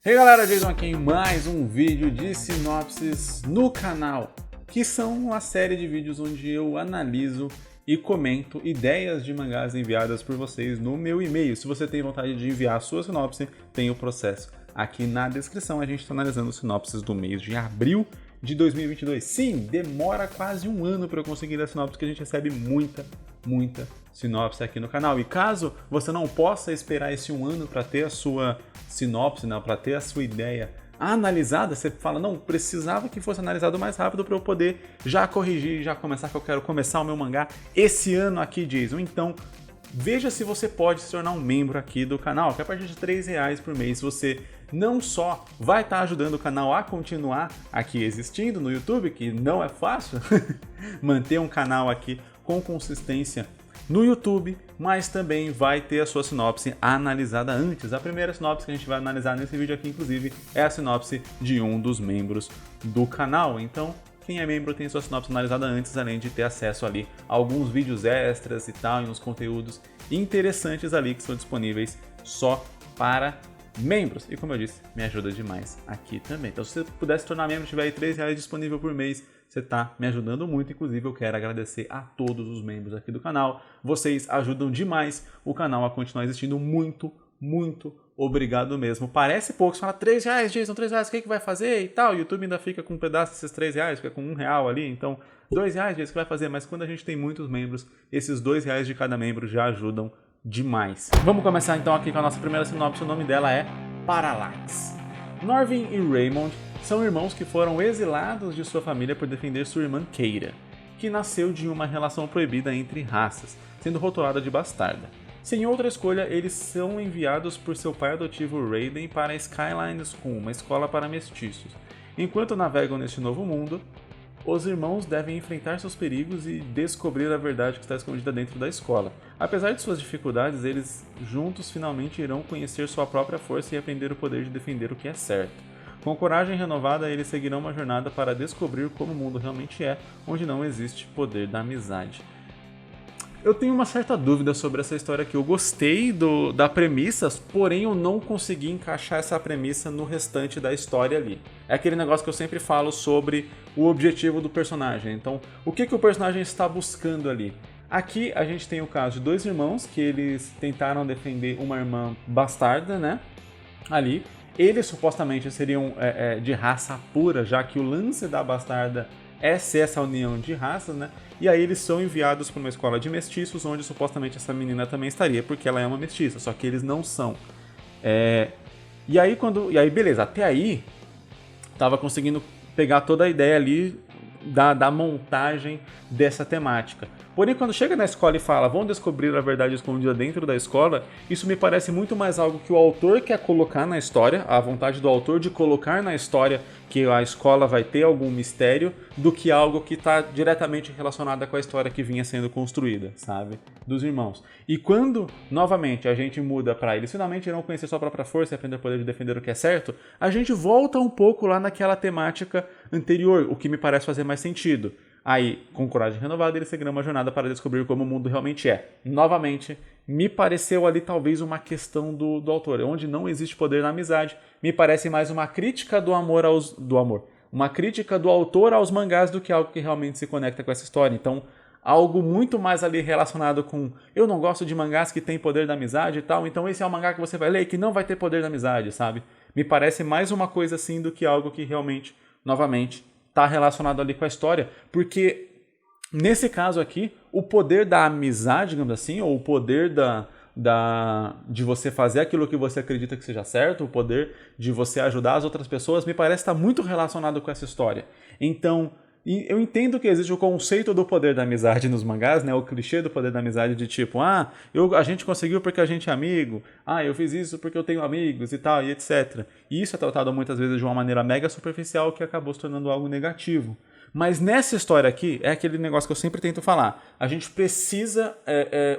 E aí galera, Jason aqui em mais um vídeo de sinopses no canal, que são uma série de vídeos onde eu analiso e comento ideias de mangás enviadas por vocês no meu e-mail. Se você tem vontade de enviar a sua sinopse, tem o processo aqui na descrição. A gente está analisando sinopses do mês de abril de 2022. Sim, demora quase um ano para eu conseguir a sinopse, porque a gente recebe muita sinopse aqui no canal. E caso você não possa esperar esse um ano para ter a sua sinopse, para ter a sua ideia analisada, você fala, não, precisava que fosse analisado mais rápido para eu poder já corrigir, já começar, que eu quero começar o meu mangá esse ano aqui, Jason. Então, veja se você pode se tornar um membro aqui do canal, que a partir de R$3 por mês você não só vai estar ajudando o canal a continuar aqui existindo no YouTube, que não é fácil manter um canal aqui com consistência no YouTube, mas também vai ter a sua sinopse analisada antes. A primeira sinopse que a gente vai analisar nesse vídeo aqui, inclusive, é a sinopse de um dos membros do canal. Então, quem é membro tem sua sinopse analisada antes, além de ter acesso ali a alguns vídeos extras e tal, e uns conteúdos interessantes ali que são disponíveis só para membros. E como eu disse, me ajuda demais aqui também. Então, se você puder se tornar membro, tiver aí R$3 disponível por mês, você está me ajudando muito. Inclusive, eu quero agradecer a todos os membros aqui do canal. Vocês ajudam demais o canal a continuar existindo. Muito obrigado mesmo. Parece pouco, você fala R$3, Jason, R$3, o que vai fazer e tal. O YouTube ainda fica com um pedaço desses R$3, fica com R$1 ali. Então, R$2, Jason, o que vai fazer? Mas quando a gente tem muitos membros, esses R$2 de cada membro já ajudam demais. Vamos começar então aqui com a nossa primeira sinopse. O nome dela é Parallax. Norvin e Raymond são irmãos que foram exilados de sua família por defender sua irmã Keira, que nasceu de uma relação proibida entre raças, sendo rotulada de bastarda. Sem outra escolha, eles são enviados por seu pai adotivo Raiden para a Skyline School, uma escola para mestiços. Enquanto navegam neste novo mundo, os irmãos devem enfrentar seus perigos e descobrir a verdade que está escondida dentro da escola. Apesar de suas dificuldades, eles juntos finalmente irão conhecer sua própria força e aprender o poder de defender o que é certo. Com coragem renovada, eles seguirão uma jornada para descobrir como o mundo realmente é, onde não existe poder da amizade. Eu tenho uma certa dúvida sobre essa história aqui. Eu gostei da premissa, porém eu não consegui encaixar essa premissa no restante da história ali. É aquele negócio que eu sempre falo sobre o objetivo do personagem. Então, o que o personagem está buscando ali? Aqui a gente tem o caso de dois irmãos que eles tentaram defender uma irmã bastarda, né? Ali. Eles supostamente seriam de raça pura, já que o lance da bastarda é ser essa união de raças, né? E aí eles são enviados para uma escola de mestiços, onde supostamente essa menina também estaria, porque ela é uma mestiça, só que eles não são. E aí beleza, até aí tava conseguindo pegar toda a ideia ali da montagem dessa temática. Porém, quando chega na escola e fala, vão descobrir a verdade escondida dentro da escola, isso me parece muito mais algo que o autor quer colocar na história, a vontade do autor de colocar na história que a escola vai ter algum mistério, do que algo que está diretamente relacionado com a história que vinha sendo construída, sabe? Dos irmãos. E quando, novamente, a gente muda para eles finalmente irão conhecer sua própria força e aprender o poder de defender o que é certo, a gente volta um pouco lá naquela temática anterior, o que me parece fazer mais sentido. Aí, com coragem renovada, eles seguirão uma jornada para descobrir como o mundo realmente é. Novamente, me pareceu ali talvez uma questão do autor, onde não existe poder na amizade. Me parece mais uma crítica do amor. Uma crítica do autor aos mangás do que algo que realmente se conecta com essa história. Então, algo muito mais ali relacionado com eu não gosto de mangás que tem poder da amizade e tal, então esse é o mangá que você vai ler que não vai ter poder da amizade, sabe? Me parece mais uma coisa assim do que algo que realmente, novamente, está relacionado ali com a história, porque nesse caso aqui, o poder da amizade, digamos assim, ou o poder de você fazer aquilo que você acredita que seja certo, o poder de você ajudar as outras pessoas, me parece estar muito relacionado com essa história. Então, eu entendo que existe o conceito do poder da amizade nos mangás, né? O clichê do poder da amizade de tipo, a gente conseguiu porque a gente é amigo, eu fiz isso porque eu tenho amigos e tal, e etc. E isso é tratado muitas vezes de uma maneira mega superficial que acabou se tornando algo negativo. Mas nessa história aqui, é aquele negócio que eu sempre tento falar. A gente precisa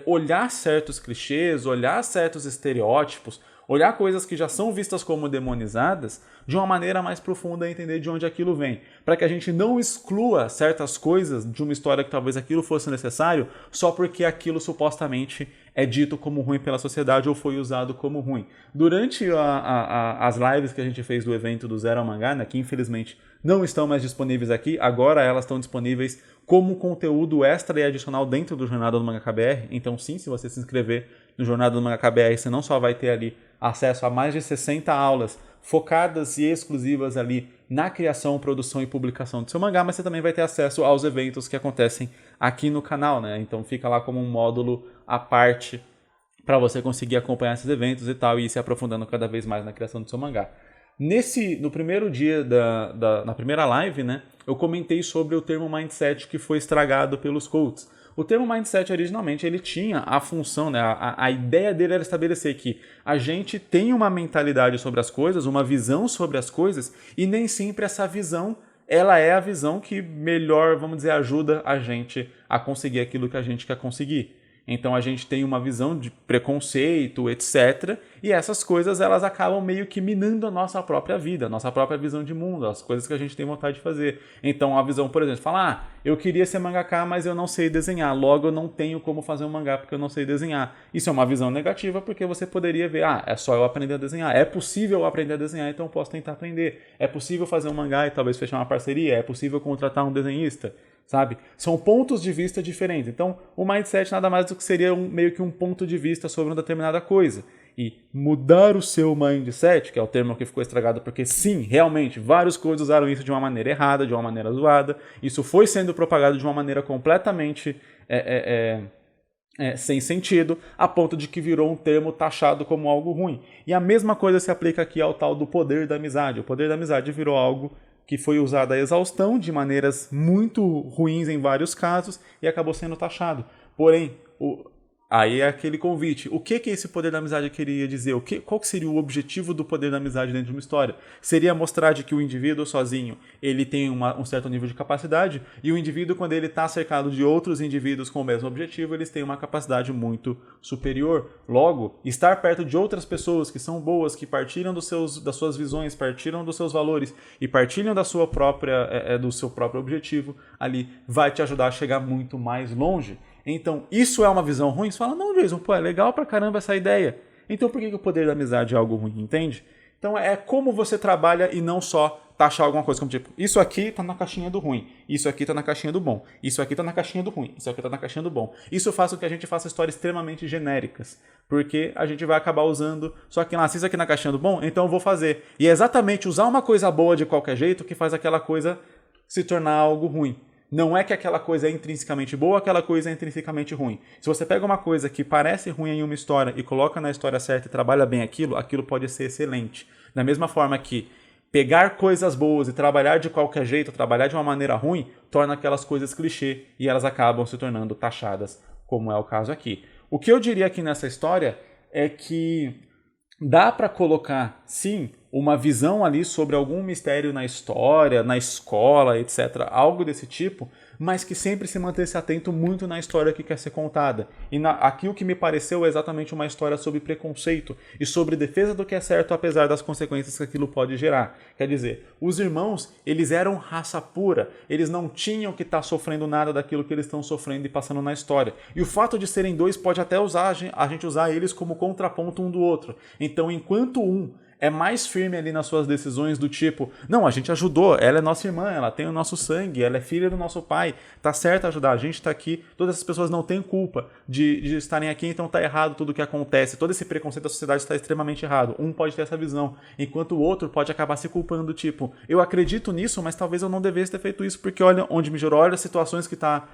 olhar certos clichês, olhar certos estereótipos, olhar coisas que já são vistas como demonizadas de uma maneira mais profunda e entender de onde aquilo vem. Para que a gente não exclua certas coisas de uma história que talvez aquilo fosse necessário só porque aquilo supostamente é dito como ruim pela sociedade ou foi usado como ruim. Durante as lives que a gente fez do evento do Zero ao Mangá, né, que infelizmente não estão mais disponíveis aqui, agora elas estão disponíveis como conteúdo extra e adicional dentro do Jornada do Mangaka BR. Então sim, se você se inscrever no Jornada do Mangaka BR, você não só vai ter ali acesso a mais de 60 aulas focadas e exclusivas ali na criação, produção e publicação do seu mangá, mas você também vai ter acesso aos eventos que acontecem aqui no canal, né? Então fica lá como um módulo à parte para você conseguir acompanhar esses eventos e tal, e ir se aprofundando cada vez mais na criação do seu mangá. No primeiro dia na primeira live, né, eu comentei sobre o termo mindset que foi estragado pelos coaches. O termo mindset originalmente ele tinha a função, né, a ideia dele era estabelecer que a gente tem uma mentalidade sobre as coisas, uma visão sobre as coisas, e nem sempre essa visão ela é a visão que melhor, vamos dizer, ajuda a gente a conseguir aquilo que a gente quer conseguir. Então a gente tem uma visão de preconceito, etc. E essas coisas elas acabam meio que minando a nossa própria vida, a nossa própria visão de mundo, as coisas que a gente tem vontade de fazer. Então a visão, por exemplo, fala, eu queria ser mangaka, mas eu não sei desenhar, logo eu não tenho como fazer um mangá porque eu não sei desenhar. Isso é uma visão negativa porque você poderia ver, é só eu aprender a desenhar, é possível eu aprender a desenhar, então eu posso tentar aprender. É possível fazer um mangá e talvez fechar uma parceria, é possível contratar um desenhista. Sabe? São pontos de vista diferentes. Então, o mindset nada mais do que seria meio que um ponto de vista sobre uma determinada coisa. E mudar o seu mindset, que é o termo que ficou estragado, porque sim, realmente, vários coaches usaram isso de uma maneira errada, de uma maneira zoada. Isso foi sendo propagado de uma maneira completamente sem sentido, a ponto de que virou um termo taxado como algo ruim. E a mesma coisa se aplica aqui ao tal do poder da amizade. O poder da amizade virou algo que foi usado à exaustão de maneiras muito ruins em vários casos e acabou sendo taxado. Porém, aí é aquele convite. O que esse poder da amizade queria dizer? Qual que seria o objetivo do poder da amizade dentro de uma história? Seria mostrar de que o indivíduo sozinho ele tem um certo nível de capacidade e o indivíduo, quando ele está cercado de outros indivíduos com o mesmo objetivo, eles têm uma capacidade muito superior. Logo, estar perto de outras pessoas que são boas, que partilham das suas visões, partilham dos seus valores e partilham do seu próprio objetivo, ali vai te ajudar a chegar muito mais longe. Então, isso é uma visão ruim? Você fala, não, Jason, é legal pra caramba essa ideia. Então, por que o poder da amizade é algo ruim, entende? Então, é como você trabalha e não só taxar alguma coisa, como tipo, isso aqui tá na caixinha do ruim, isso aqui tá na caixinha do bom, isso aqui tá na caixinha do ruim, isso aqui tá na caixinha do bom. Isso faz com que a gente faça histórias extremamente genéricas, porque a gente vai acabar usando, só que se isso aqui na caixinha do bom, então eu vou fazer. E é exatamente usar uma coisa boa de qualquer jeito que faz aquela coisa se tornar algo ruim. Não é que aquela coisa é intrinsecamente boa, aquela coisa é intrinsecamente ruim. Se você pega uma coisa que parece ruim em uma história e coloca na história certa e trabalha bem aquilo pode ser excelente. Da mesma forma que pegar coisas boas e trabalhar de qualquer jeito, trabalhar de uma maneira ruim, torna aquelas coisas clichê e elas acabam se tornando taxadas, como é o caso aqui. O que eu diria aqui nessa história é que dá para colocar, sim, uma visão ali sobre algum mistério na história, na escola, etc. Algo desse tipo, mas que sempre se mantesse atento muito na história que quer ser contada. E aqui o que me pareceu é exatamente uma história sobre preconceito e sobre defesa do que é certo, apesar das consequências que aquilo pode gerar. Quer dizer, os irmãos, eles eram raça pura, eles não tinham que estar sofrendo nada daquilo que eles estão sofrendo e passando na história. E o fato de serem dois pode até a gente usar eles como contraponto um do outro. Então, enquanto um é mais firme ali nas suas decisões do tipo, não, a gente ajudou, ela é nossa irmã, ela tem o nosso sangue, ela é filha do nosso pai, tá certo ajudar, a gente tá aqui, todas essas pessoas não têm culpa de estarem aqui, então tá errado tudo o que acontece, todo esse preconceito da sociedade está extremamente errado. Um pode ter essa visão, enquanto o outro pode acabar se culpando, tipo, eu acredito nisso, mas talvez eu não devesse ter feito isso, porque olha onde me gerou, olha as situações que tá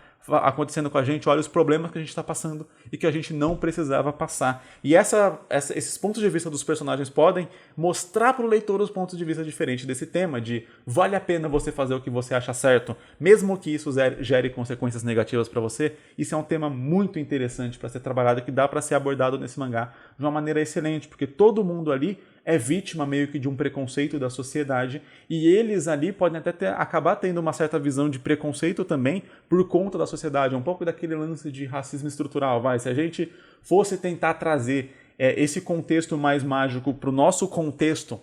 acontecendo com a gente, olha os problemas que a gente está passando e que a gente não precisava passar. E esses pontos de vista dos personagens podem mostrar para o leitor os pontos de vista diferentes desse tema, de vale a pena você fazer o que você acha certo, mesmo que isso gere consequências negativas para você. Isso é um tema muito interessante para ser trabalhado e que dá para ser abordado nesse mangá de uma maneira excelente, porque todo mundo ali é vítima meio que de um preconceito da sociedade e eles ali podem até acabar tendo uma certa visão de preconceito também por conta da sociedade, um pouco daquele lance de racismo estrutural. Se a gente fosse tentar trazer esse contexto mais mágico para o nosso contexto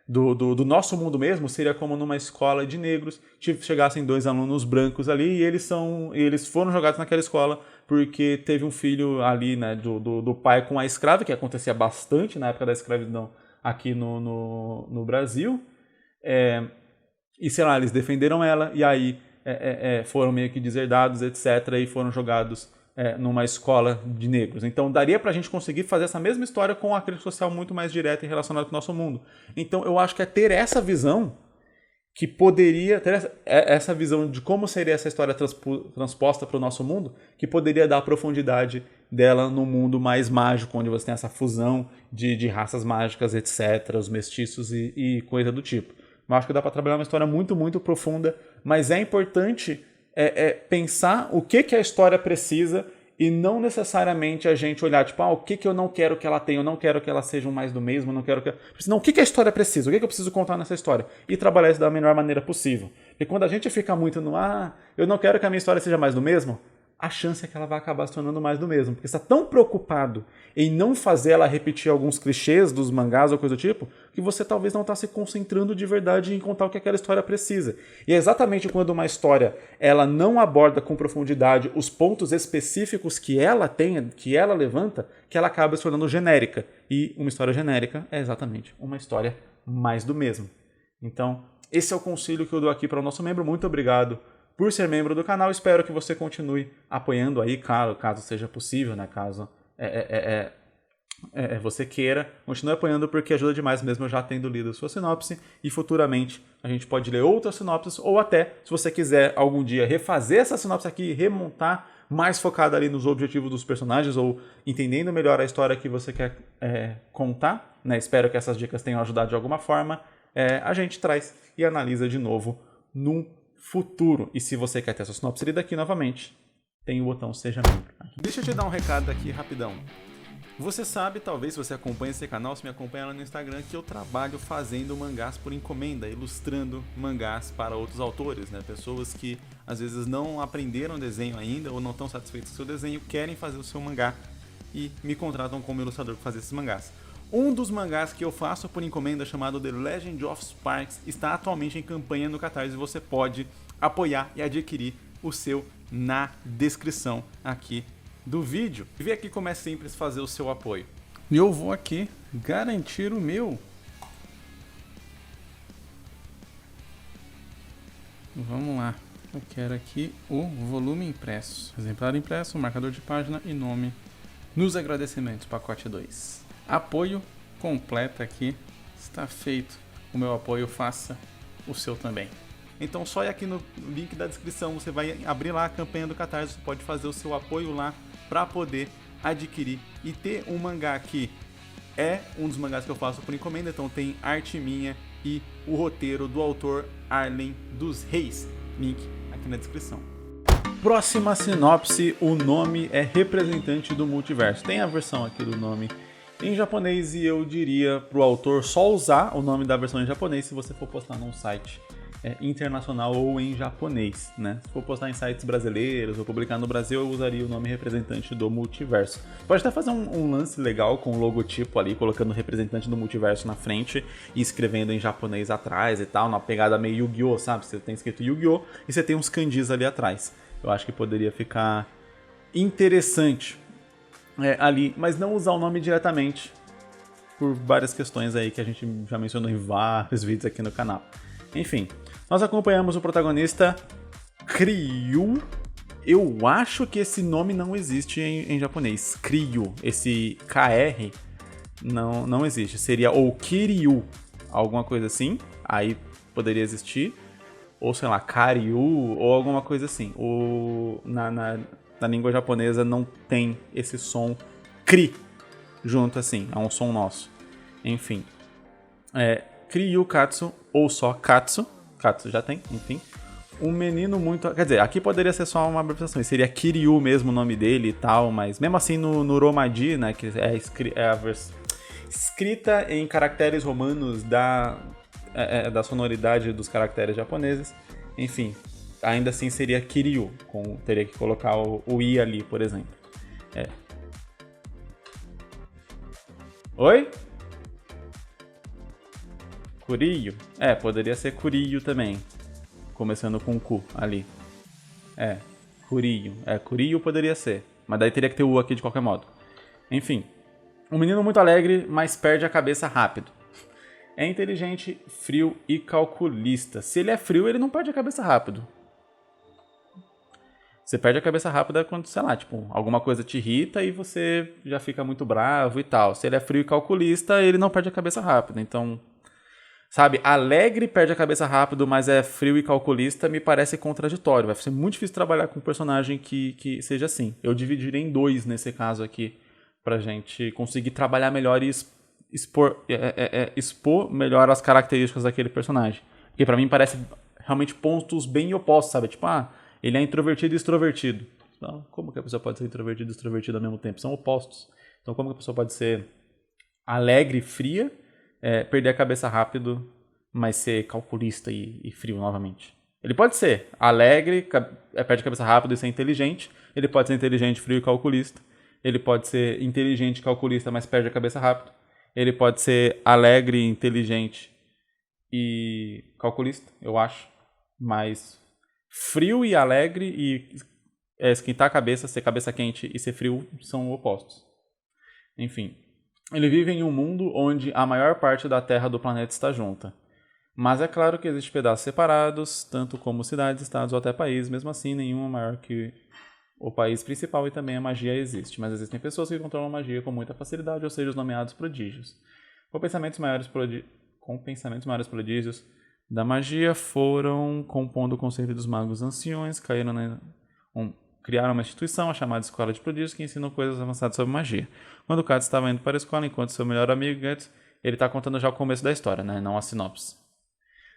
do nosso mundo mesmo, seria como numa escola de negros, chegassem dois alunos brancos ali e eles foram jogados naquela escola porque teve um filho ali, né, do pai com a escrava, que acontecia bastante na época da escravidão aqui no Brasil. E sei lá, eles defenderam ela e aí foram meio que deserdados, etc. E foram jogados numa escola de negros. Então daria pra gente conseguir fazer essa mesma história com a crítica social muito mais direta e relacionada com o nosso mundo. Então eu acho que é ter essa visão que poderia ter essa visão de como seria essa história transposta para o nosso mundo, que poderia dar a profundidade dela no mundo mais mágico, onde você tem essa fusão de raças mágicas, etc., os mestiços e coisa do tipo. Eu acho que dá para trabalhar uma história muito, muito profunda, mas é importante pensar o que a história precisa e não necessariamente a gente olhar, tipo, o que eu não quero que ela tenha, eu não quero que ela seja mais do mesmo, eu não quero que... Não, o que a história precisa? O que eu preciso contar nessa história? E trabalhar isso da melhor maneira possível. Porque quando a gente fica muito no, eu não quero que a minha história seja mais do mesmo, a chance é que ela vai acabar se tornando mais do mesmo. Porque você está tão preocupado em não fazer ela repetir alguns clichês dos mangás ou coisa do tipo, que você talvez não está se concentrando de verdade em contar o que aquela história precisa. E é exatamente quando uma história ela não aborda com profundidade os pontos específicos que ela tem, que ela levanta, que ela acaba se tornando genérica. E uma história genérica é exatamente uma história mais do mesmo. Então, esse é o conselho que eu dou aqui para o nosso membro. Muito obrigado por ser membro do canal. Espero que você continue apoiando aí, caso seja possível, né? Caso você queira, continue apoiando porque ajuda demais mesmo eu já tendo lido a sua sinopse e futuramente a gente pode ler outras sinopses ou até, se você quiser algum dia refazer essa sinopse aqui e remontar mais focada ali nos objetivos dos personagens ou entendendo melhor a história que você quer contar, né? Espero que essas dicas tenham ajudado de alguma forma. A gente traz e analisa de novo num futuro. E se você quer ter essa sinopse lida aqui novamente, tem o botão Seja Membro. Deixa eu te dar um recado aqui rapidão. Você sabe, talvez, se você acompanha esse canal, se me acompanha lá no Instagram, que eu trabalho fazendo mangás por encomenda, ilustrando mangás para outros autores, né? Pessoas que às vezes não aprenderam desenho ainda ou não estão satisfeitos com o seu desenho, querem fazer o seu mangá e me contratam como ilustrador para fazer esses mangás. Um dos mangás que eu faço por encomenda, chamado The Legend of Sparks, está atualmente em campanha no Catarse e você pode apoiar e adquirir o seu na descrição aqui do vídeo. E vê aqui como é simples fazer o seu apoio. E eu vou aqui garantir o meu. Vamos lá. Eu quero aqui o volume impresso. Exemplar impresso, marcador de página e nome nos agradecimentos, pacote 2. Apoio completo aqui. Está feito. O meu apoio, faça o seu também. Então só ir aqui no link da descrição, você vai abrir lá a campanha do Catarse, você pode fazer o seu apoio lá para poder adquirir e ter um mangá que é um dos mangás que eu faço por encomenda, então tem arte minha e o roteiro do autor Arlen dos Reis, link aqui na descrição. Próxima sinopse, o nome é Representante do Multiverso. Tem a versão aqui do nome em japonês e eu diria pro autor só usar o nome da versão em japonês se você for postar num site internacional ou em japonês, né? Se for postar em sites brasileiros ou publicar no Brasil, eu usaria o nome Representante do Multiverso. Pode até fazer um lance legal com o logotipo ali, colocando Representante do Multiverso na frente e escrevendo em japonês atrás e tal, numa pegada meio Yu-Gi-Oh!, sabe? Você tem escrito Yu-Gi-Oh! E você tem uns kanjis ali atrás. Eu acho que poderia ficar interessante ali, mas não usar o nome diretamente por várias questões aí que a gente já mencionou em vários vídeos aqui no canal. Enfim, nós acompanhamos o protagonista Kiryu. Eu acho que esse nome não existe em japonês. Kiryu, esse KR não existe. Seria ou Kiryu, alguma coisa assim. Aí poderia existir. Ou sei lá, Karyu, ou alguma coisa assim. Na língua japonesa não tem esse som Kri junto assim. É um som nosso. Enfim. Kiryu Katsu, ou só Katsu. Katsu já tem, enfim. Um menino muito... Quer dizer, aqui poderia ser só uma abreviação. Seria Kiryu mesmo o nome dele e tal, mas mesmo assim no Romaji, né, que é a escrita em caracteres romanos da sonoridade dos caracteres japoneses. Enfim, ainda assim seria Kiryu. Teria que colocar o I ali, por exemplo. Oi? Kuriyu? Poderia ser Kuriyu também. Começando com Ku ali. Kuriyu. Kuriyu poderia ser. Mas daí teria que ter o aqui de qualquer modo. Enfim. Um menino muito alegre, mas perde a cabeça rápido. É inteligente, frio e calculista. Se ele é frio, ele não perde a cabeça rápido. Você perde a cabeça rápida quando, sei lá, tipo, alguma coisa te irrita e você já fica muito bravo e tal. Se ele é frio e calculista, ele não perde a cabeça rápido. Então, sabe, alegre perde a cabeça rápido, mas é frio e calculista, me parece contraditório. Vai ser muito difícil trabalhar com um personagem que seja assim. Eu dividirei em dois nesse caso aqui, pra gente conseguir trabalhar melhor e expor melhor as características daquele personagem. Porque pra mim parece realmente pontos bem opostos, sabe? Tipo, ele é introvertido e extrovertido. Então, como que a pessoa pode ser introvertida e extrovertida ao mesmo tempo? São opostos. Então, como que a pessoa pode ser alegre e fria, perder a cabeça rápido, mas ser calculista e frio novamente? Ele pode ser alegre, perde a cabeça rápido e ser inteligente. Ele pode ser inteligente, frio e calculista. Ele pode ser inteligente e calculista, mas perde a cabeça rápido. Ele pode ser alegre, inteligente e calculista, eu acho. Mas frio e alegre e esquentar a cabeça, ser cabeça quente e ser frio são opostos. Enfim, ele vive em um mundo onde a maior parte da terra do planeta está junta. Mas é claro que existem pedaços separados, tanto como cidades, estados ou até países. Mesmo assim, nenhum é maior que o país principal e também a magia existe. Mas existem pessoas que controlam a magia com muita facilidade, ou seja, os nomeados prodígios. Com pensamentos maiores prodígios da magia foram compondo o conceito dos magos anciões, criaram uma instituição, a chamada Escola de Prodígios, que ensina coisas avançadas sobre magia. Quando o Katz estava indo para a escola, enquanto seu melhor amigo, Guts, ele está contando já o começo da história, né? Não a sinopse.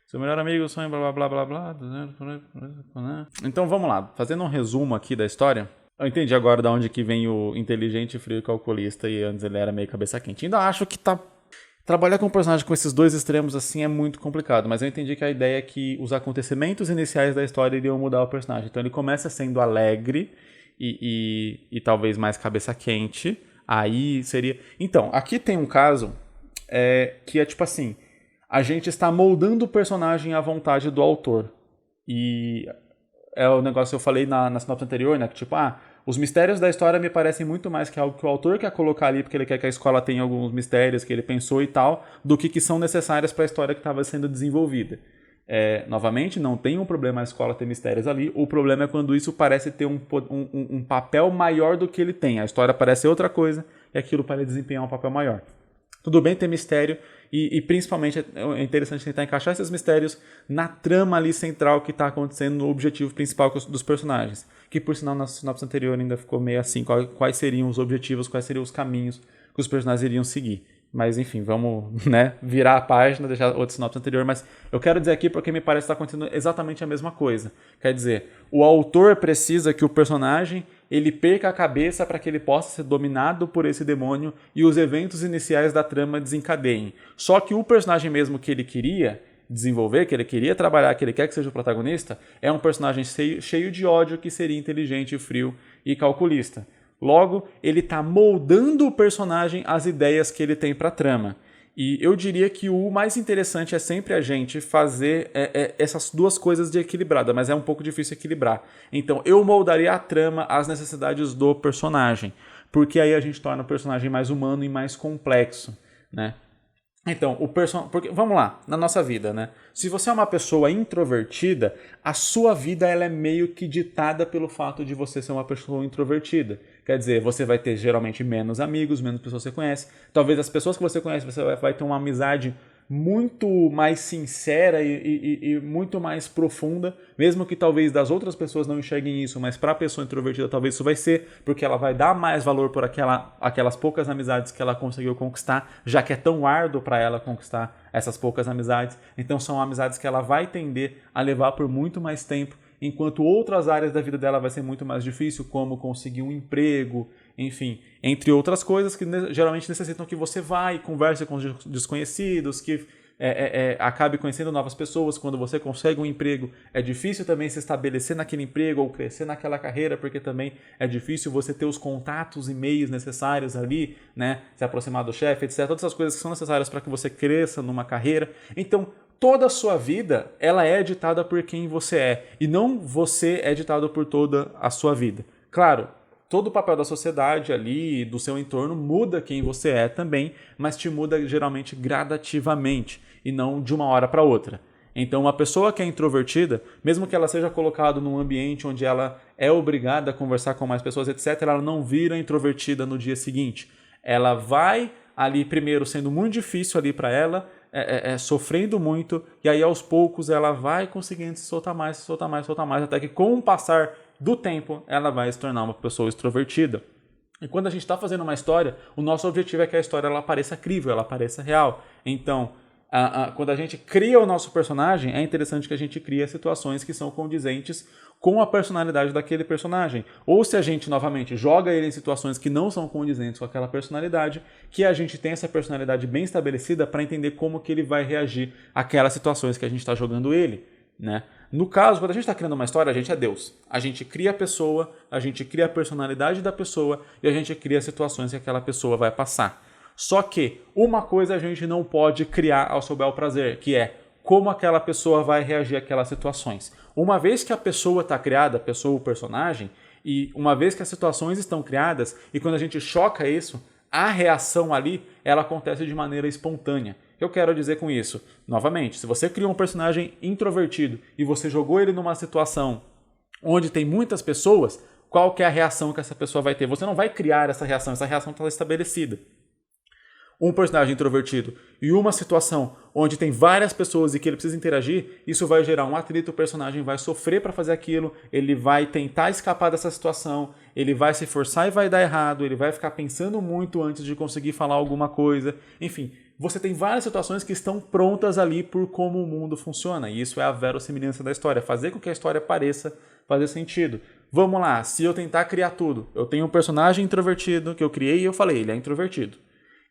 Seu melhor amigo, sonho, blá, blá, blá, blá, blá. Então vamos lá, fazendo um resumo aqui da história. Eu entendi agora de onde que vem o inteligente, frio e calculista, e antes ele era meio cabeça quente. Ainda acho que trabalhar com um personagem com esses dois extremos assim é muito complicado, mas eu entendi que a ideia é que os acontecimentos iniciais da história iriam mudar o personagem. Então ele começa sendo alegre e talvez mais cabeça quente. Aí seria... Então, aqui tem um caso que é tipo assim, a gente está moldando o personagem à vontade do autor. E é o negócio que eu falei na sinopse anterior, né? Que tipo, os mistérios da história me parecem muito mais que algo que o autor quer colocar ali, porque ele quer que a escola tenha alguns mistérios que ele pensou e tal, do que são necessários para a história que estava sendo desenvolvida. Novamente, não tem um problema a escola ter mistérios ali, o problema é quando isso parece ter um papel maior do que ele tem. A história parece ser outra coisa e aquilo parece desempenhar um papel maior. Tudo bem ter mistério e principalmente é interessante tentar encaixar esses mistérios na trama ali central que está acontecendo, no objetivo principal dos personagens. Que por sinal na sinopse anterior ainda ficou meio assim, quais seriam os objetivos, quais seriam os caminhos que os personagens iriam seguir. Mas enfim, vamos, né, virar a página, deixar outra sinopse anterior, mas eu quero dizer aqui porque me parece que está acontecendo exatamente a mesma coisa. Quer dizer, o autor precisa que o personagem ele perca a cabeça para que ele possa ser dominado por esse demônio e os eventos iniciais da trama desencadeiem. Só que o personagem mesmo que ele queria desenvolver, que ele queria trabalhar, que ele quer que seja o protagonista, é um personagem cheio de ódio que seria inteligente, frio e calculista. Logo, ele está moldando o personagem às ideias que ele tem para a trama. E eu diria que o mais interessante é sempre a gente fazer essas duas coisas de equilibrada, mas é um pouco difícil equilibrar. Então, eu moldaria a trama às necessidades do personagem, porque aí a gente torna o personagem mais humano e mais complexo, né? Então, porque vamos lá, na nossa vida, né? Se você é uma pessoa introvertida, a sua vida ela é meio que ditada pelo fato de você ser uma pessoa introvertida. Quer dizer, você vai ter geralmente menos amigos, menos pessoas que você conhece. Talvez as pessoas que você conhece, você vai ter uma amizade muito mais sincera e muito mais profunda, mesmo que talvez das outras pessoas não enxerguem isso, mas para a pessoa introvertida talvez isso vai ser, porque ela vai dar mais valor por aquelas poucas amizades que ela conseguiu conquistar, já que é tão árduo para ela conquistar essas poucas amizades. Então são amizades que ela vai tender a levar por muito mais tempo, enquanto outras áreas da vida dela vai ser muito mais difícil, como conseguir um emprego, enfim, entre outras coisas que geralmente necessitam que você vá e converse com os desconhecidos, que acabe conhecendo novas pessoas. Quando você consegue um emprego, é difícil também se estabelecer naquele emprego ou crescer naquela carreira, porque também é difícil você ter os contatos e meios necessários ali, né? Se aproximar do chefe, etc. Todas essas coisas que são necessárias para que você cresça numa carreira. Então, toda a sua vida, ela é ditada por quem você é, e não você é ditado por toda a sua vida. Claro, todo o papel da sociedade ali, do seu entorno, muda quem você é também, mas te muda geralmente gradativamente e não de uma hora para outra. Então, uma pessoa que é introvertida, mesmo que ela seja colocada num ambiente onde ela é obrigada a conversar com mais pessoas, etc., ela não vira introvertida no dia seguinte. Ela vai ali primeiro sendo muito difícil ali para ela, sofrendo muito, e aí aos poucos ela vai conseguindo se soltar mais, se soltar mais, se soltar mais, até que com o passar do tempo ela vai se tornar uma pessoa extrovertida. E quando a gente está fazendo uma história, o nosso objetivo é que a história ela pareça crível, ela pareça real. Então, quando a gente cria o nosso personagem, é interessante que a gente crie situações que são condizentes com a personalidade daquele personagem. Ou se a gente, novamente, joga ele em situações que não são condizentes com aquela personalidade, que a gente tem essa personalidade bem estabelecida para entender como que ele vai reagir àquelas situações que a gente está jogando ele, né? No caso, quando a gente está criando uma história, a gente é Deus. A gente cria a pessoa, a gente cria a personalidade da pessoa e a gente cria as situações que aquela pessoa vai passar. Só que uma coisa a gente não pode criar ao seu bel prazer, que é como aquela pessoa vai reagir àquelas situações. Uma vez que a pessoa está criada, a pessoa, o personagem, e uma vez que as situações estão criadas, e quando a gente choca isso, a reação ali, ela acontece de maneira espontânea. O que eu quero dizer com isso? Novamente, se você criou um personagem introvertido e você jogou ele numa situação onde tem muitas pessoas, qual que é a reação que essa pessoa vai ter? Você não vai criar essa reação está estabelecida. Um personagem introvertido e uma situação onde tem várias pessoas e que ele precisa interagir, isso vai gerar um atrito, o personagem vai sofrer para fazer aquilo, ele vai tentar escapar dessa situação, ele vai se forçar e vai dar errado, ele vai ficar pensando muito antes de conseguir falar alguma coisa, enfim, você tem várias situações que estão prontas ali por como o mundo funciona, e isso é a verossimilhança da história, fazer com que a história pareça fazer sentido. Vamos lá, se eu tentar criar tudo, eu tenho um personagem introvertido que eu criei e eu falei, ele é introvertido.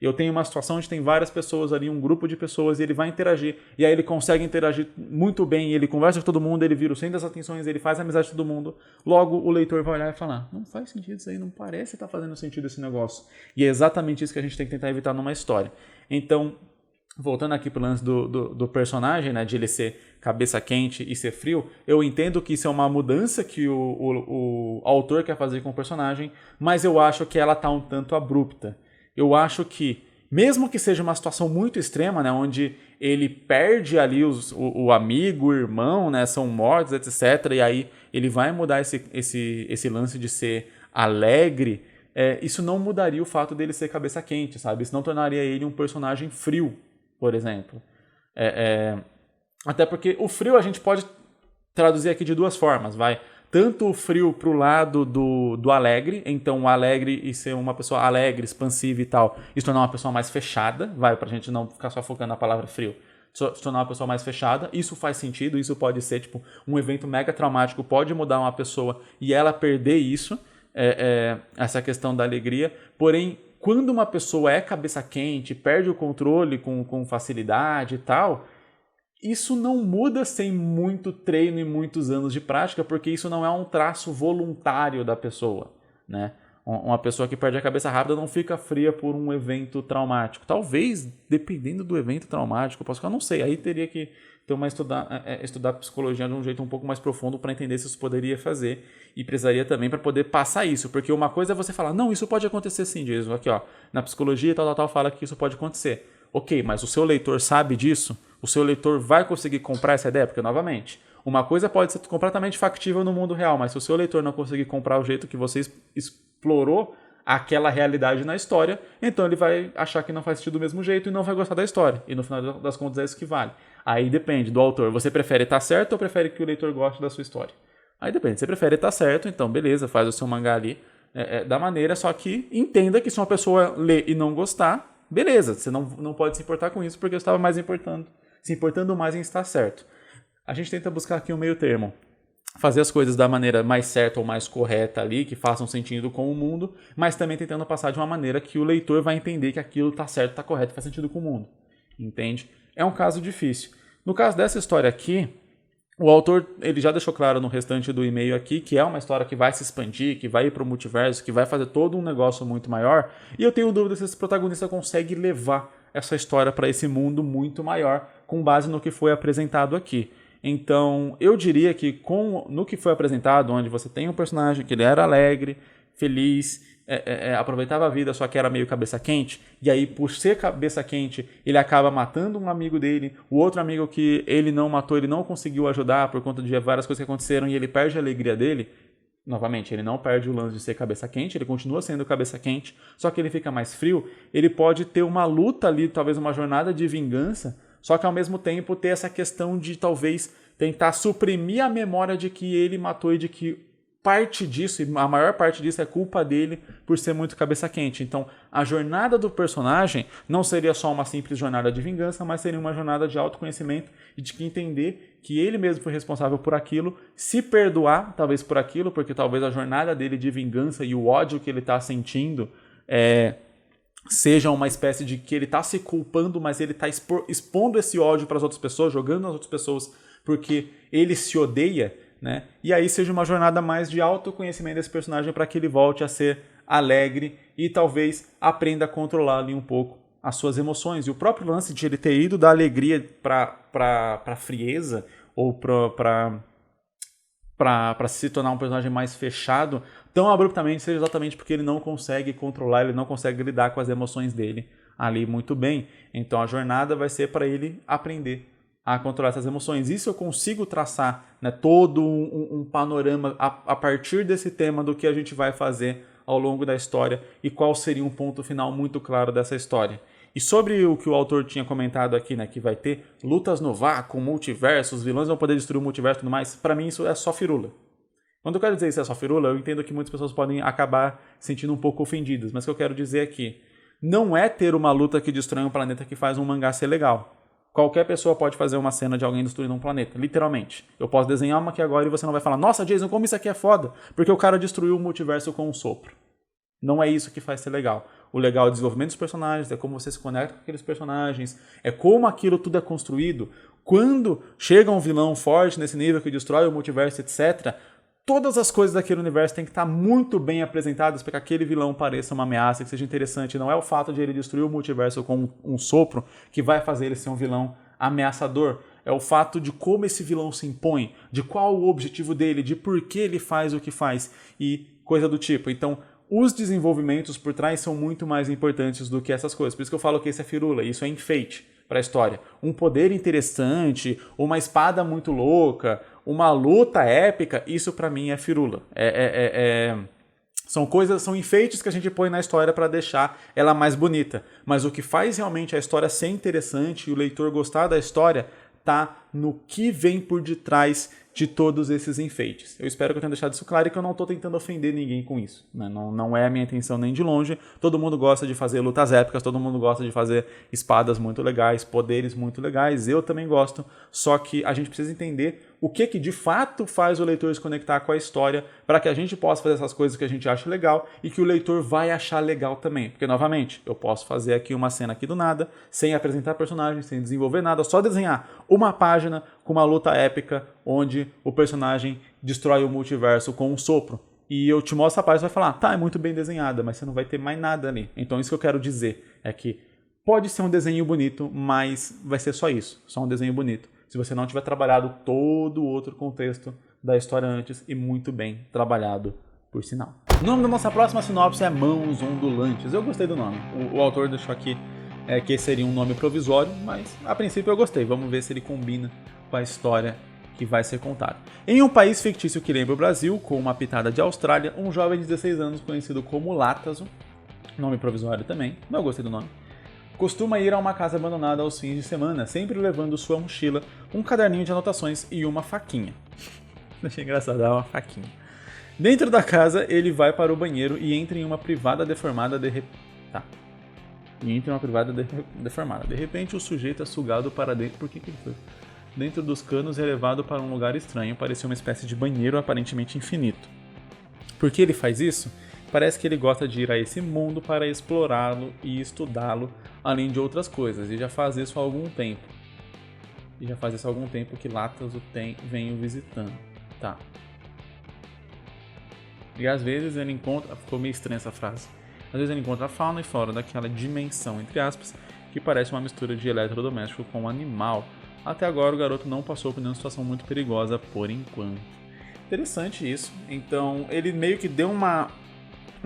Eu tenho uma situação onde tem várias pessoas ali, um grupo de pessoas, e ele vai interagir. E aí ele consegue interagir muito bem, ele conversa com todo mundo, ele vira o centro das atenções, ele faz amizade com todo mundo. Logo, o leitor vai olhar e falar, não faz sentido isso aí, não parece estar fazendo sentido esse negócio. E é exatamente isso que a gente tem que tentar evitar numa história. Então, voltando aqui para o lance do personagem, né, de ele ser cabeça quente e ser frio, eu entendo que isso é uma mudança que o autor quer fazer com o personagem, mas eu acho que ela está um tanto abrupta. Eu acho que, mesmo que seja uma situação muito extrema, né, onde ele perde ali o amigo, o irmão, né, são mortos, etc., e aí ele vai mudar esse lance de ser alegre, isso não mudaria o fato dele ser cabeça quente, sabe? Isso não tornaria ele um personagem frio, por exemplo. Até porque o frio a gente pode traduzir aqui de duas formas, vai. Tanto o frio pro lado do alegre, então o alegre e ser uma pessoa alegre, expansiva e tal, e se tornar uma pessoa mais fechada, vai, pra gente não ficar só focando na palavra frio, se tornar uma pessoa mais fechada, isso faz sentido, isso pode ser tipo um evento mega traumático, pode mudar uma pessoa e ela perder isso, essa questão da alegria, porém, quando uma pessoa é cabeça quente, perde o controle com facilidade e tal, isso não muda sem muito treino e muitos anos de prática, porque isso não é um traço voluntário da pessoa, né? Uma pessoa que perde a cabeça rápida não fica fria por um evento traumático. Talvez, dependendo do evento traumático, eu não sei, aí teria que ter estudar psicologia de um jeito um pouco mais profundo para entender se isso poderia fazer, e precisaria também para poder passar isso, porque uma coisa é você falar, não, isso pode acontecer sim, diz aqui, ó, na psicologia tal, fala que isso pode acontecer. Ok, mas o seu leitor sabe disso? O seu leitor vai conseguir comprar essa ideia? Porque, novamente, uma coisa pode ser completamente factível no mundo real, mas se o seu leitor não conseguir comprar o jeito que você explorou aquela realidade na história, então ele vai achar que não faz sentido do mesmo jeito e não vai gostar da história. E no final das contas é isso que vale. Aí depende do autor. Você prefere estar certo ou prefere que o leitor goste da sua história? Aí depende. Você prefere estar certo, então beleza, faz o seu mangá ali da maneira, só que entenda que se uma pessoa ler e não gostar, beleza, você não pode se importar com isso porque eu estava se importando mais em estar certo. A gente tenta buscar aqui um meio termo. Fazer as coisas da maneira mais certa ou mais correta ali, que façam sentido com o mundo, mas também tentando passar de uma maneira que o leitor vai entender que aquilo está certo, está correto, faz sentido com o mundo. Entende? É um caso difícil. No caso dessa história aqui, o autor ele já deixou claro no restante do e-mail aqui que é uma história que vai se expandir, que vai ir para o multiverso, que vai fazer todo um negócio muito maior, e eu tenho dúvida se esse protagonista consegue levar essa história para esse mundo muito maior com base no que foi apresentado aqui. Então, eu diria que no que foi apresentado, onde você tem um personagem que ele era alegre, feliz, aproveitava a vida, só que era meio cabeça quente, e aí por ser cabeça quente, ele acaba matando um amigo dele, o outro amigo que ele não matou, ele não conseguiu ajudar por conta de várias coisas que aconteceram, e ele perde a alegria dele. Novamente, ele não perde o lance de ser cabeça quente, ele continua sendo cabeça quente, só que ele fica mais frio, ele pode ter uma luta ali, talvez uma jornada de vingança, só que ao mesmo tempo ter essa questão de talvez tentar suprimir a memória de que ele matou e de que parte disso, e a maior parte disso é culpa dele por ser muito cabeça quente. Então, a jornada do personagem não seria só uma simples jornada de vingança, mas seria uma jornada de autoconhecimento e de que entender que ele mesmo foi responsável por aquilo, se perdoar, talvez por aquilo, porque talvez a jornada dele de vingança e o ódio que ele está sentindo seja uma espécie de que ele está se culpando, mas ele está expondo esse ódio para as outras pessoas, jogando nas outras pessoas, porque ele se odeia, né? E aí seja uma jornada mais de autoconhecimento desse personagem para que ele volte a ser alegre e talvez aprenda a controlar ali um pouco as suas emoções. E o próprio lance de ele ter ido da alegria para frieza ou para se tornar um personagem mais fechado tão abruptamente seja exatamente porque ele não consegue controlar, ele não consegue lidar com as emoções dele ali muito bem. Então a jornada vai ser para ele aprender a controlar essas emoções. Isso eu consigo traçar, né, todo um panorama a partir desse tema do que a gente vai fazer ao longo da história e qual seria um ponto final muito claro dessa história. E sobre o que o autor tinha comentado aqui, né, que vai ter lutas no vácuo, multiversos, os vilões vão poder destruir o multiverso e tudo mais, para mim isso é só firula. Quando eu quero dizer isso é só firula, eu entendo que muitas pessoas podem acabar sentindo um pouco ofendidas, mas o que eu quero dizer é que não é ter uma luta que destrói um planeta que faz um mangá ser legal. Qualquer pessoa pode fazer uma cena de alguém destruindo um planeta, literalmente. Eu posso desenhar uma aqui agora e você não vai falar, nossa, Jason, como isso aqui é foda, porque o cara destruiu o multiverso com um sopro. Não é isso que faz ser legal. O legal é o desenvolvimento dos personagens, é como você se conecta com aqueles personagens, é como aquilo tudo é construído. Quando chega um vilão forte nesse nível que destrói o multiverso, etc., todas as coisas daquele universo têm que estar muito bem apresentadas para que aquele vilão pareça uma ameaça, que seja interessante. Não é o fato de ele destruir o multiverso com um sopro que vai fazer ele ser um vilão ameaçador. É o fato de como esse vilão se impõe, de qual o objetivo dele, de por que ele faz o que faz e coisa do tipo. Então, os desenvolvimentos por trás são muito mais importantes do que essas coisas. Por isso que eu falo que isso é firula, isso é enfeite para a história. Um poder interessante, uma espada muito louca, uma luta épica, isso para mim é firula. São enfeites que a gente põe na história para deixar ela mais bonita. Mas o que faz realmente a história ser interessante e o leitor gostar da história tá no que vem por detrás de todos esses enfeites. Eu espero que eu tenha deixado isso claro e que eu não estou tentando ofender ninguém com isso, né? Não é a minha intenção nem de longe. Todo mundo gosta de fazer lutas épicas, todo mundo gosta de fazer espadas muito legais, poderes muito legais. Eu também gosto, só que a gente precisa entender o que de fato faz o leitor se conectar com a história para que a gente possa fazer essas coisas que a gente acha legal e que o leitor vai achar legal também. Porque, novamente, eu posso fazer aqui uma cena aqui do nada, sem apresentar personagens, sem desenvolver nada, só desenhar uma página com uma luta épica onde o personagem destrói o multiverso com um sopro. E eu te mostro a página e vai falar, tá, é muito bem desenhada, mas você não vai ter mais nada ali. Então isso que eu quero dizer é que pode ser um desenho bonito, mas vai ser só isso, só um desenho bonito. Se você não tiver trabalhado todo o outro contexto da história antes e muito bem trabalhado, por sinal. O nome da nossa próxima sinopse é Mãos Ondulantes. Eu gostei do nome. O autor deixou aqui que esse seria um nome provisório, mas a princípio eu gostei. Vamos ver se ele combina com a história que vai ser contada. Em um país fictício que lembra o Brasil, com uma pitada de Austrália, um jovem de 16 anos conhecido como Látazo, nome provisório também, mas eu gostei do nome, costuma ir a uma casa abandonada aos fins de semana, sempre levando sua mochila, um caderninho de anotações e uma faquinha. Achei engraçado, uma faquinha. Dentro da casa, ele vai para o banheiro e entra em uma privada deformada deformada. De repente, o sujeito é sugado para dentro. Por que ele foi? Dentro dos canos e é levado para um lugar estranho. Parecia uma espécie de banheiro aparentemente infinito. Por que ele faz isso? Parece que ele gosta de ir a esse mundo para explorá-lo e estudá-lo, além de outras coisas. E já faz isso há algum tempo. Que Látazo vem o visitando. Tá. E às vezes ele encontra... Ficou meio estranha essa frase. Às vezes ele encontra a fauna e flora daquela dimensão, entre aspas, que parece uma mistura de eletrodoméstico com um animal. Até agora o garoto não passou por nenhuma situação muito perigosa por enquanto. Interessante isso. Então ele meio que deu uma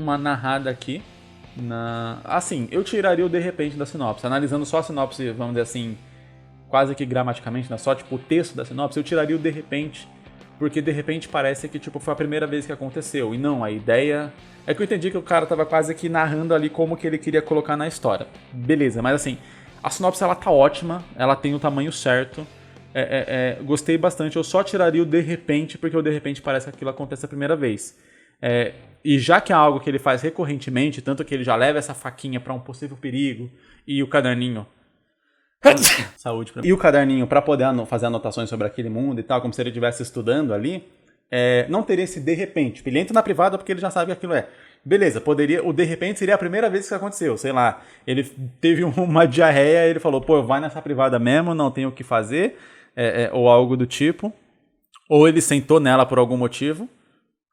uma narrada aqui. Assim, eu tiraria o de repente da sinopse. Analisando só a sinopse, vamos dizer assim, quase que gramaticamente, né? Só tipo o texto da sinopse, eu tiraria o de repente. Porque de repente parece que tipo, foi a primeira vez que aconteceu. E não, a ideia... É que eu entendi que o cara tava quase que narrando ali como que ele queria colocar na história. Beleza, mas assim, a sinopse ela tá ótima, ela tem o tamanho certo. Gostei bastante, eu só tiraria o de repente, porque o de repente parece que aquilo acontece a primeira vez. E já que é algo que ele faz recorrentemente, tanto que ele já leva essa faquinha pra um possível perigo, e o caderninho... Saúde pra mim. E o caderninho pra poder fazer anotações sobre aquele mundo e tal, como se ele estivesse estudando ali, não teria esse de repente. Ele entra na privada porque ele já sabe que aquilo é. Beleza, poderia. O de repente seria a primeira vez que isso aconteceu. Sei lá, ele teve uma diarreia e ele falou, pô, vai nessa privada mesmo, não tem o que fazer, ou algo do tipo. Ou ele sentou nela por algum motivo.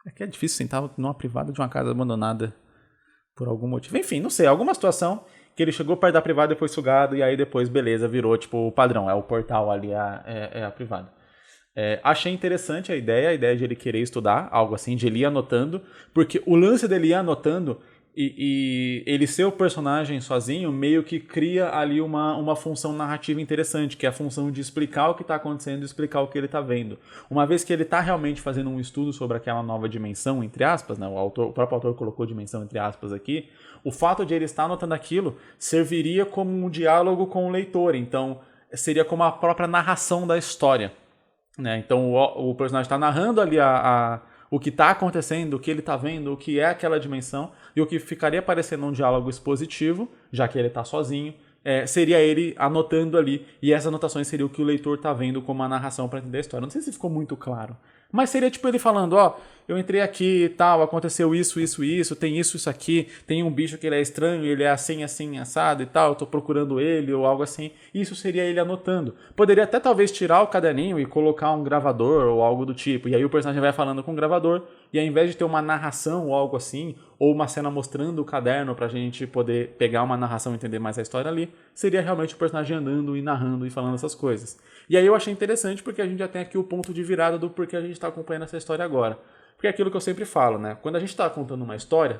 É que é difícil sentar numa privada de uma casa abandonada por algum motivo. Enfim, não sei, alguma situação que ele chegou perto da privada e foi sugado, e aí depois, beleza, virou tipo o padrão, é o portal ali, a privada. Achei interessante a ideia de ele querer estudar, algo assim, de ele ir anotando, porque o lance dele ir anotando e ele ser o personagem sozinho meio que cria ali uma função narrativa interessante, que é a função de explicar o que está acontecendo e explicar o que ele está vendo. Uma vez que ele está realmente fazendo um estudo sobre aquela nova dimensão, entre aspas, né? O próprio autor colocou dimensão entre aspas aqui, o fato de ele estar anotando aquilo serviria como um diálogo com o leitor, então seria como a própria narração da história. Né? Então o personagem está narrando ali o que está acontecendo, o que ele está vendo, o que é aquela dimensão, e o que ficaria parecendo um diálogo expositivo, já que ele está sozinho, seria ele anotando ali, e essas anotações seriam o que o leitor está vendo como uma narração para entender a história. Não sei se ficou muito claro, mas seria tipo ele falando, eu entrei aqui e tal, aconteceu isso, tem isso aqui, tem um bicho que ele é estranho, ele é assim, assado e tal, eu tô procurando ele ou algo assim. Isso seria ele anotando. Poderia até talvez tirar o caderninho e colocar um gravador ou algo do tipo, e aí o personagem vai falando com o gravador, e ao invés de ter uma narração ou algo assim, ou uma cena mostrando o caderno pra gente poder pegar uma narração e entender mais a história ali, seria realmente o personagem andando e narrando e falando essas coisas. E aí eu achei interessante porque a gente já tem aqui o ponto de virada do porquê a gente está acompanhando essa história agora. Porque é aquilo que eu sempre falo, né? Quando a gente está contando uma história,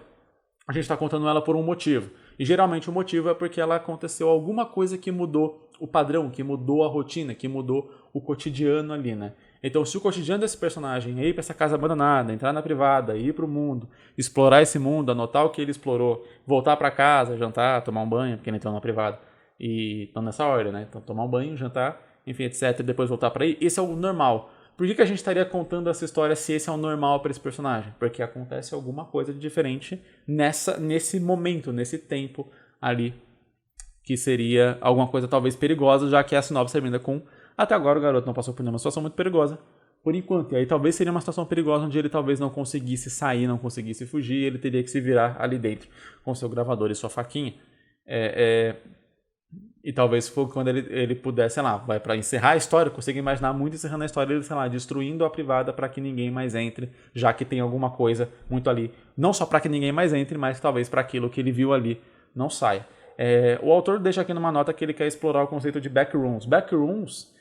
a gente está contando ela por um motivo. E geralmente o motivo é porque ela aconteceu alguma coisa que mudou o padrão, que mudou a rotina, que mudou o cotidiano ali, né? Então, se o cotidiano desse personagem é ir para essa casa abandonada, entrar na privada, ir para o mundo, explorar esse mundo, anotar o que ele explorou, voltar para casa, jantar, tomar um banho, porque ele entrou na privada, e então nessa ordem, né? Então, tomar um banho, jantar, enfim, etc, e depois voltar para aí, esse é o normal. Por que a gente estaria contando essa história se esse é o normal para esse personagem? Porque acontece alguma coisa de diferente nesse momento, nesse tempo ali, que seria alguma coisa talvez perigosa, já que a sinopse termina com até agora o garoto não passou por nenhuma situação muito perigosa, por enquanto. E aí talvez seria uma situação perigosa onde ele talvez não conseguisse sair, não conseguisse fugir, ele teria que se virar ali dentro com seu gravador e sua faquinha. E talvez foi quando ele pudesse, sei lá, vai para encerrar a história, eu consigo imaginar muito encerrando a história, ele, sei lá, destruindo a privada para que ninguém mais entre, já que tem alguma coisa muito ali. Não só para que ninguém mais entre, mas talvez para aquilo que ele viu ali não saia. O autor deixa aqui numa nota que ele quer explorar o conceito de backrooms. Backrooms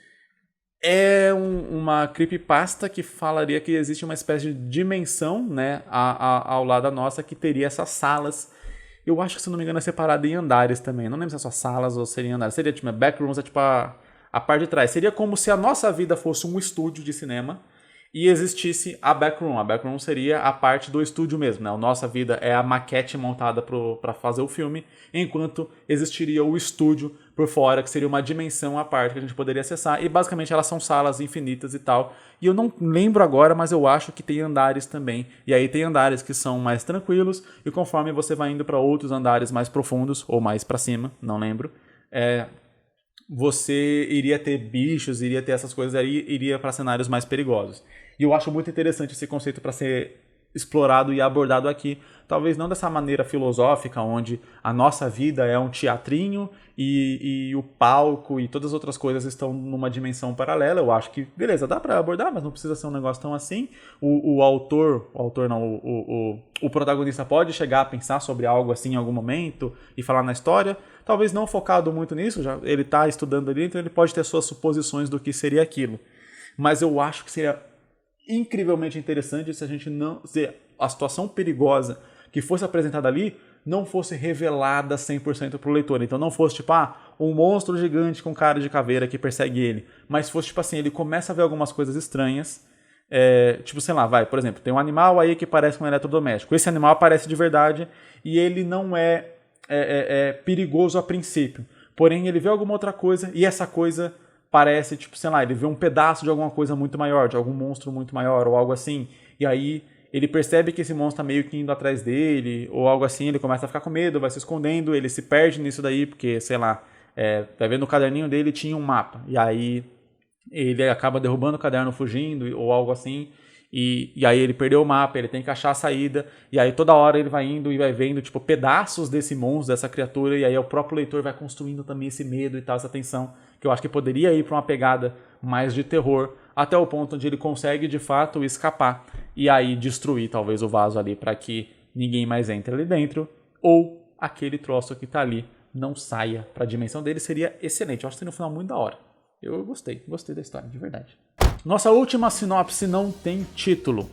é uma creepypasta que falaria que existe uma espécie de dimensão, né, ao lado da nossa, que teria essas salas. Eu acho que, se não me engano, é separado em andares também. Não lembro se é só salas ou seria em andares. Seria tipo, backrooms é tipo a parte de trás. Seria como se a nossa vida fosse um estúdio de cinema e existisse a backroom. A backroom seria a parte do estúdio mesmo, né? A nossa vida é a maquete montada para fazer o filme, enquanto existiria o estúdio por fora, que seria uma dimensão à parte que a gente poderia acessar. E basicamente elas são salas infinitas e tal. E eu não lembro agora, mas eu acho que tem andares também. E aí tem andares que são mais tranquilos, e conforme você vai indo para outros andares mais profundos, ou mais para cima, não lembro, você iria ter bichos, iria ter essas coisas aí, iria para cenários mais perigosos. E eu acho muito interessante esse conceito para ser explorado e abordado aqui. Talvez não dessa maneira filosófica, onde a nossa vida é um teatrinho e o palco e todas as outras coisas estão numa dimensão paralela. Eu acho que, beleza, dá para abordar, mas não precisa ser um negócio tão assim. O protagonista pode chegar a pensar sobre algo assim em algum momento e falar na história. Talvez não focado muito nisso, já ele está estudando ali, então ele pode ter suas suposições do que seria aquilo. Mas eu acho que seria incrivelmente interessante se a gente não... Se a situação perigosa que fosse apresentada ali não fosse revelada 100% pro leitor. Então não fosse tipo, um monstro gigante com cara de caveira que persegue ele. Mas fosse tipo assim, ele começa a ver algumas coisas estranhas. Tipo, sei lá, por exemplo, tem um animal aí que parece um eletrodoméstico. Esse animal aparece de verdade e ele não é perigoso a princípio. Porém, ele vê alguma outra coisa e essa coisa parece, tipo, sei lá, ele vê um pedaço de alguma coisa muito maior, de algum monstro muito maior ou algo assim. E aí ele percebe que esse monstro tá meio que indo atrás dele ou algo assim, ele começa a ficar com medo, vai se escondendo, ele se perde nisso daí porque, sei lá, tá vendo no caderninho dele tinha um mapa. E aí ele acaba derrubando o caderno fugindo ou algo assim. E aí ele perdeu o mapa, ele tem que achar a saída, e aí toda hora ele vai indo e vai vendo tipo, pedaços desse monstro, dessa criatura, e aí o próprio leitor vai construindo também esse medo e tal, essa tensão, que eu acho que poderia ir para uma pegada mais de terror, até o ponto onde ele consegue de fato escapar, e aí destruir talvez o vaso ali para que ninguém mais entre ali dentro, ou aquele troço que tá ali não saia para a dimensão dele, seria excelente. Eu acho que seria um final muito da hora. Eu gostei da história, de verdade. Nossa última sinopse não tem título.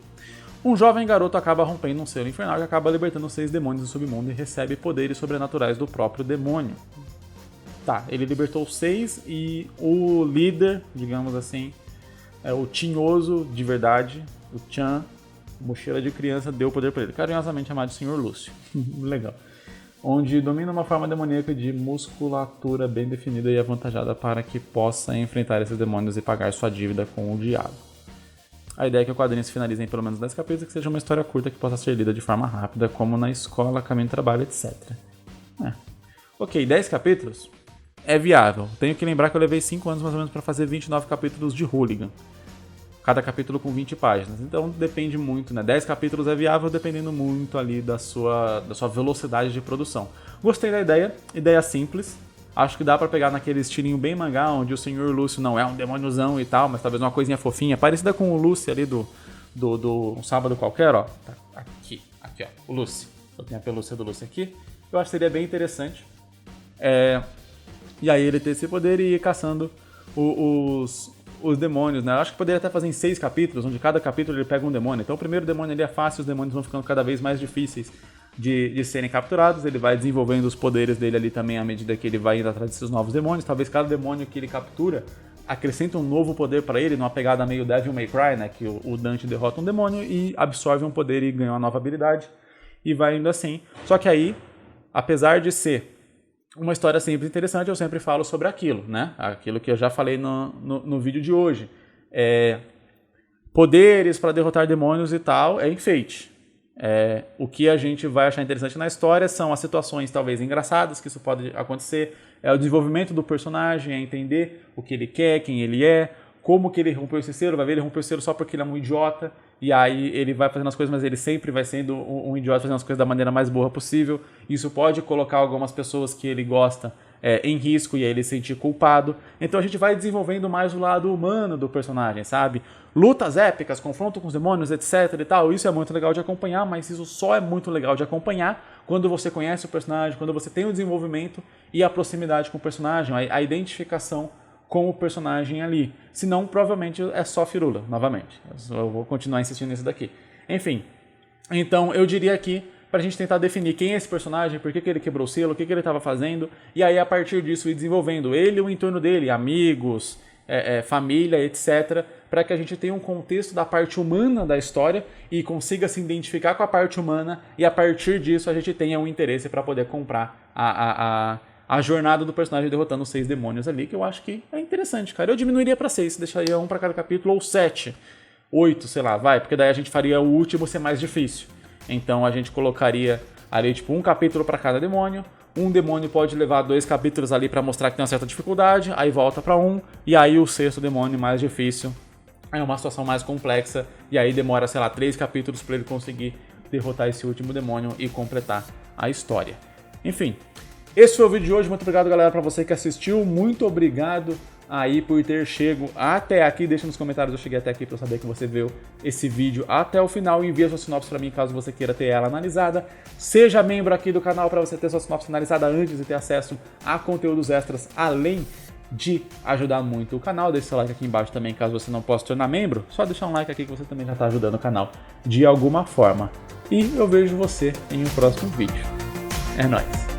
Um jovem garoto acaba rompendo um selo infernal e acaba libertando 6 demônios do submundo e recebe poderes sobrenaturais do próprio demônio. Tá, ele libertou 6 e o líder, digamos assim, o tinhoso de verdade, o Chan, mochila de criança, deu o poder para ele, carinhosamente chamado de Sr. Lúcio. Legal. Onde domina uma forma demoníaca de musculatura bem definida e avantajada para que possa enfrentar esses demônios e pagar sua dívida com o diabo. A ideia é que o quadrinho se finalize em pelo menos 10 capítulos e que seja uma história curta que possa ser lida de forma rápida, como na escola, caminho de trabalho, etc. Ok, 10 capítulos é viável. Tenho que lembrar que eu levei 5 anos mais ou menos para fazer 29 capítulos de Hooligan. Cada capítulo com 20 páginas. Então depende muito, né? 10 capítulos é viável dependendo muito ali da sua velocidade de produção. Gostei da ideia simples. Acho que dá pra pegar naquele estilinho bem mangá, onde o Sr. Lúcio não é um demôniozão e tal, mas talvez uma coisinha fofinha, parecida com o Lúcio ali do Um Sábado Qualquer, ó. Tá aqui, ó, o Lúcio. Eu tenho a pelúcia do Lúcio aqui. Eu acho que seria bem interessante. E aí ele ter esse poder e ir caçando os demônios, né? Eu acho que poderia até fazer em 6 capítulos, onde cada capítulo ele pega um demônio. Então o primeiro demônio ele é fácil, os demônios vão ficando cada vez mais difíceis de serem capturados. Ele vai desenvolvendo os poderes dele ali também à medida que ele vai indo atrás desses novos demônios. Talvez cada demônio que ele captura acrescenta um novo poder para ele, numa pegada meio Devil May Cry, né? Que o Dante derrota um demônio e absorve um poder e ganha uma nova habilidade. E vai indo assim. Só que aí, apesar de ser uma história simples e interessante, eu sempre falo sobre aquilo, né? Aquilo que eu já falei no vídeo de hoje. Poderes para derrotar demônios e tal é enfeite. O que a gente vai achar interessante na história são as situações talvez engraçadas, que isso pode acontecer, o desenvolvimento do personagem, entender o que ele quer, quem ele é, como que ele rompeu esse selo, vai ver ele rompeu o selo só porque ele é um idiota, e aí ele vai fazendo as coisas, mas ele sempre vai sendo um idiota fazendo as coisas da maneira mais boa possível. Isso pode colocar algumas pessoas que ele gosta em risco e aí ele se sentir culpado. Então a gente vai desenvolvendo mais o lado humano do personagem, sabe? Lutas épicas, confronto com os demônios, etc e tal. Isso é muito legal de acompanhar, mas isso só é muito legal de acompanhar quando você conhece o personagem, quando você tem o desenvolvimento e a proximidade com o personagem, a identificação com o personagem ali. Senão, provavelmente é só firula, novamente. Eu vou continuar insistindo nisso daqui. Enfim, então eu diria aqui, pra gente tentar definir quem é esse personagem, por que ele quebrou o selo, o que ele estava fazendo, e aí a partir disso ir desenvolvendo ele e o entorno dele, amigos, família, etc., para que a gente tenha um contexto da parte humana da história e consiga se identificar com a parte humana, e a partir disso a gente tenha um interesse para poder comprar a jornada do personagem derrotando os 6 demônios ali, que eu acho que é interessante, cara. Eu diminuiria pra 6, deixaria um pra cada capítulo, ou 7, 8, sei lá, porque daí a gente faria o último ser mais difícil. Então a gente colocaria ali, tipo, um capítulo pra cada demônio. Um demônio pode levar 2 capítulos ali pra mostrar que tem uma certa dificuldade, aí volta pra um, e aí o 6º demônio mais difícil é uma situação mais complexa, e aí demora, sei lá, 3 capítulos pra ele conseguir derrotar esse último demônio e completar a história. Enfim, esse foi o vídeo de hoje. Muito obrigado, galera, pra você que assistiu. Muito obrigado aí por ter chego até aqui. Deixa nos comentários, eu cheguei até aqui pra eu saber que você viu esse vídeo até o final. Envia sua sinopse pra mim, caso você queira ter ela analisada. Seja membro aqui do canal pra você ter sua sinopse analisada antes e ter acesso a conteúdos extras, além de ajudar muito o canal. Deixa seu like aqui embaixo também, caso você não possa se tornar membro. Só deixar um like aqui que você também já está ajudando o canal de alguma forma. E eu vejo você em um próximo vídeo. É nóis!